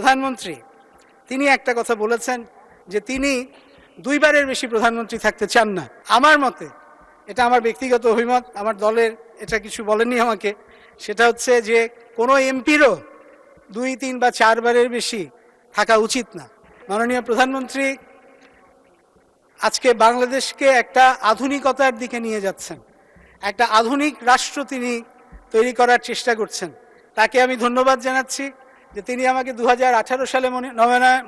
প্রধানমন্ত্রী তিনি একটা কথা বলেছেন যে তিনি দুইবারের বেশি প্রধানমন্ত্রী থাকতে চান না। আমার মতে, এটা আমার ব্যক্তিগত অভিমত, আমার দলের এটা কিছু বলেননি আমাকে, সেটা হচ্ছে যে কোনো এমপিরও 2, 3 বা 4 বারের বেশি থাকা উচিত না। মাননীয় প্রধানমন্ত্রী আজকে বাংলাদেশকে একটা আধুনিকতার দিকে নিয়ে যাচ্ছেন, একটা আধুনিক রাষ্ট্র তিনি তৈরি করার চেষ্টা করছেন। তাকে আমি ধন্যবাদ জানাচ্ছি যে তিনি আমাকে 2018 সালে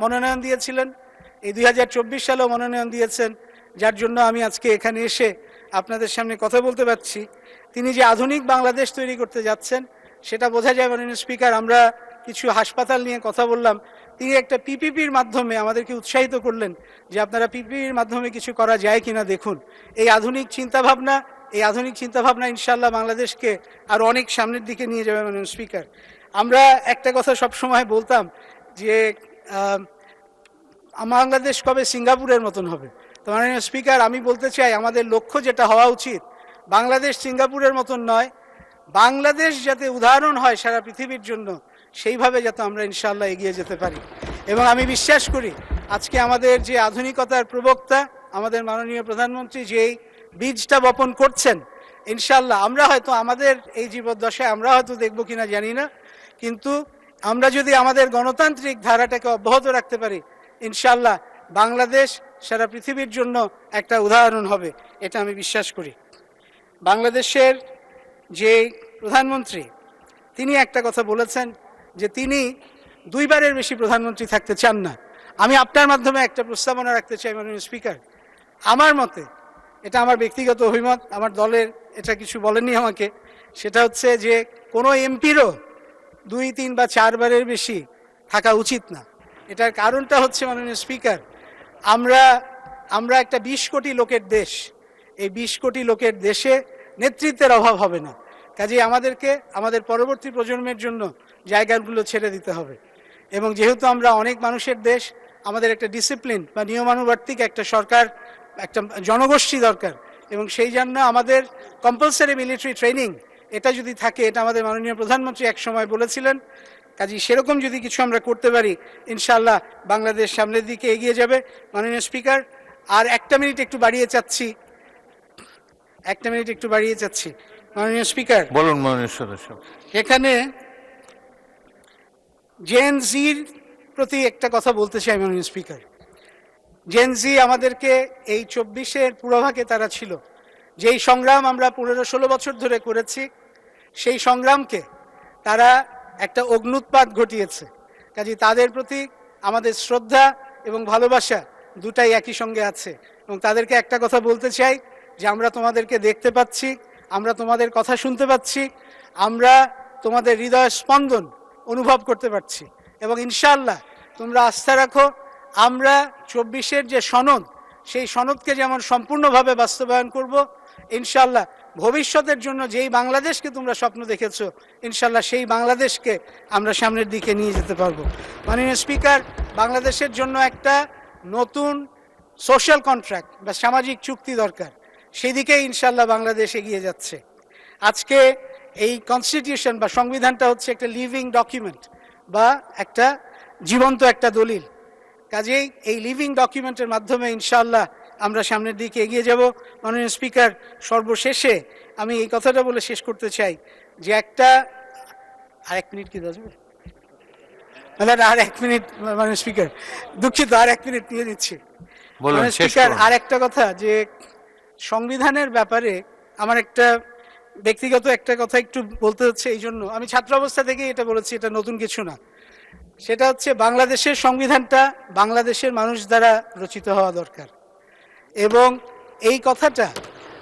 মনোনয়ন দিয়েছিলেন, এই 2024 সালেও মনোনয়ন দিয়েছেন, যার জন্য আমি আজকে এখানে এসে আপনাদের সামনে কথা বলতে পারছি। তিনি যে আধুনিক বাংলাদেশ তৈরি করতে যাচ্ছেন সেটা বোঝা যায়। মাননীয় স্পিকার, আমরা কিছু হাসপাতাল নিয়ে কথা বললাম, তিনি একটা পিপিপির মাধ্যমে আমাদেরকে উৎসাহিত করলেন যে আপনারা পিপিপির মাধ্যমে কিছু করা যায় কিনা দেখুন। এই আধুনিক চিন্তাভাবনা ইনশাআল্লাহ বাংলাদেশকে আরও অনেক সামনের দিকে নিয়ে যাবে। মাননীয় স্পিকার, আমরা একটা কথা সবসময় বলতাম যে বাংলাদেশ কবে সিঙ্গাপুরের মতন হবে। তো মাননীয় স্পিকার, আমি বলতে চাই আমাদের লক্ষ্য যেটা হওয়া উচিত, বাংলাদেশ সিঙ্গাপুরের মতন নয়, বাংলাদেশ যাতে উদাহরণ হয় সারা পৃথিবীর জন্য, সেইভাবে যাতে আমরা ইনশাআল্লাহ এগিয়ে যেতে পারি। এবং আমি বিশ্বাস করি আজকে আমাদের যে আধুনিকতার প্রবক্তা আমাদের মাননীয় প্রধানমন্ত্রী যেই বীজটা বপন করছেন, ইনশাআল্লাহ আমরা হয়তো আমাদের এই জীবদ্দশায় আমরা হয়তো দেখবো কিনা জানি না, কিন্তু আমরা যদি আমাদের গণতান্ত্রিক ধারাটাকে অব্যাহত রাখতে পারি, ইনশাআল্লাহ বাংলাদেশ সারা পৃথিবীর জন্য একটা উদাহরণ হবে, এটা আমি বিশ্বাস করি। বাংলাদেশের যে প্রধানমন্ত্রী তিনি একটা কথা বলেছেন যে তিনি দুইবারের বেশি প্রধানমন্ত্রী থাকতে চান না। আমি আপনার মাধ্যমে একটা প্রস্তাবনা রাখতে চাই মাননীয় স্পিকার। আমার মতে, এটা আমার ব্যক্তিগত অভিমত, আমার দলের এটা কিছু বলেননি আমাকে, সেটা হচ্ছে যে কোনো এমপিরও 2, 3 বা 4 বারের বেশি থাকা উচিত না। এটার কারণটা হচ্ছে মাননীয় স্পিকার, আমরা একটা 20 কোটি লোকের দেশ, এই 20 কোটি লোকের দেশে নেতৃত্বের অভাব হবে না। কাজেই আমাদেরকে আমাদের পরবর্তী প্রজন্মের জন্য জায়গাগুলো ছেড়ে দিতে হবে। এবং যেহেতু আমরা অনেক মানুষের দেশ, আমাদের একটা ডিসিপ্লিন বা নিয়মানুবর্তিক একটা সরকার, একটা জনগোষ্ঠী দরকার। এবং সেই জন্য আমাদের কম্পালসারি মিলিটারি ট্রেনিং এটা যদি থাকে, এটা আমাদের মাননীয় প্রধানমন্ত্রী এক সময় বলেছিলেন। কাজেই সেরকম যদি কিছু আমরা করতে পারি, ইনশাআল্লাহ বাংলাদেশ সামনের দিকে এগিয়ে যাবে। মাননীয় স্পিকার, আর একটা মিনিট একটু বাড়িয়ে চাচ্ছি। মাননীয় স্পিকার বলুন। মাননীয় সদস্য, এখানে জেন জির প্রতি একটা কথা বলতে চাই। মাননীয় স্পিকার, জেন জি আমাদেরকে এই 24-এর পুরোভাগে তারা ছিল, যেই সংগ্রাম আমরা 15-16 বছর ধরে করেছি, সেই সংগ্রামকে তারা একটা অগ্ন্যুৎপাত ঘটিয়েছে। কাজে তাদের প্রতি আমাদের শ্রদ্ধা এবং ভালোবাসা দুটাই একই সঙ্গে আছে। এবং তাদেরকে একটা কথা বলতে চাই যে আমরা তোমাদেরকে দেখতে পাচ্ছি, আমরা তোমাদের কথা শুনতে পাচ্ছি, আমরা তোমাদের হৃদয় স্পন্দন অনুভব করতে পারছি। এবং ইনশাআল্লাহ তোমরা আস্থা রাখো, আমরা 24-এর যে সনদ, সেই সনদকে যেমন সম্পূর্ণভাবে বাস্তবায়ন করব, ইনশাআল্লাহ ভবিষ্যতের জন্য যেই বাংলাদেশকে তোমরা স্বপ্ন দেখেছো, ইনশাআল্লাহ সেই বাংলাদেশকে আমরা সামনের দিকে নিয়ে যেতে পারবো। মাননীয় স্পিকার, বাংলাদেশের জন্য একটা নতুন সোশ্যাল কন্ট্রাক্ট বা সামাজিক চুক্তি দরকার, সেদিকেই ইনশাআল্লাহ বাংলাদেশ এগিয়ে যাচ্ছে। আজকে এই কনস্টিটিউশন বা সংবিধানটা হচ্ছে একটা লিভিং ডকুমেন্ট বা একটা জীবন্ত একটা দলিল। কাজেই এই লিভিং ডকুমেন্টের মাধ্যমে ইনশাআল্লাহ আমরা সামনের দিকে এগিয়ে যাব। মাননীয় স্পিকার, সর্বশেষে আমি এই কথাটা বলে শেষ করতে চাই যে আরেক মিনিট কি দেওয়া যাবে? আর 1 মিনিট মাননীয় স্পিকার, দুঃখিত, আর 1 মিনিট নিয়ে নিচ্ছি। মাননীয় স্পিকার, আর একটা কথা, যে সংবিধানের ব্যাপারে আমার একটা ব্যক্তিগত একটা কথা একটু বলতে হচ্ছে। এই জন্য আমি ছাত্র অবস্থা থেকে এটা বলেছি, এটা নতুন কিছু না। সেটা হচ্ছে বাংলাদেশের সংবিধানটা বাংলাদেশের মানুষ দ্বারা রচিত হওয়া দরকার। এবং এই কথাটা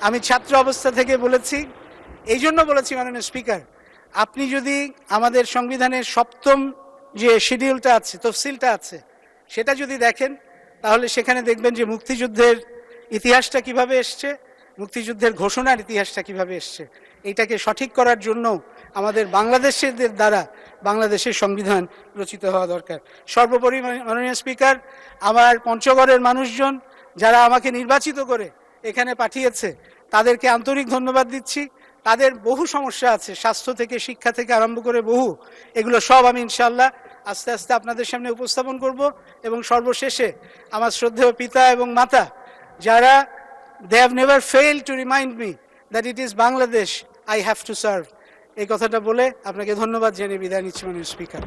আমি ছাত্র অবস্থা থেকে বলেছি। এই জন্য বলেছি মাননীয় স্পিকার, আপনি যদি আমাদের সংবিধানের 7ম যে শিডিউলটা আছে, তফসিলটা আছে, সেটা যদি দেখেন, তাহলে সেখানে দেখবেন যে মুক্তিযুদ্ধের ইতিহাসটা কিভাবে এসছে, মুক্তিযুদ্ধের ঘোষণার ইতিহাসটা কিভাবে এসছে। এইটাকে সঠিক করার জন্য আমাদের বাংলাদেশিদের দ্বারা বাংলাদেশের সংবিধান রচিত হওয়া দরকার। সর্বোপরি মাননীয় স্পিকার, আমার পঞ্চগড়ের মানুষজন যারা আমাকে নির্বাচিত করে এখানে পাঠিয়েছে, তাদেরকে আন্তরিক ধন্যবাদ দিচ্ছি। তাদের বহু সমস্যা আছে, স্বাস্থ্য থেকে শিক্ষা থেকে আরম্ভ করে বহু, এগুলো সব আমি ইনশাআল্লাহ আস্তে আস্তে আপনাদের সামনে উপস্থাপন করব এবং সর্বশেষে আমার শ্রদ্ধেয় পিতা এবং মাতা যারা they have never fail to remind me that it is Bangladesh I have to serve, এই কথাটা বলে আপনাকে ধন্যবাদ জানিয়ে বিদায় নিচ্ছি মাননীয় স্পিকার।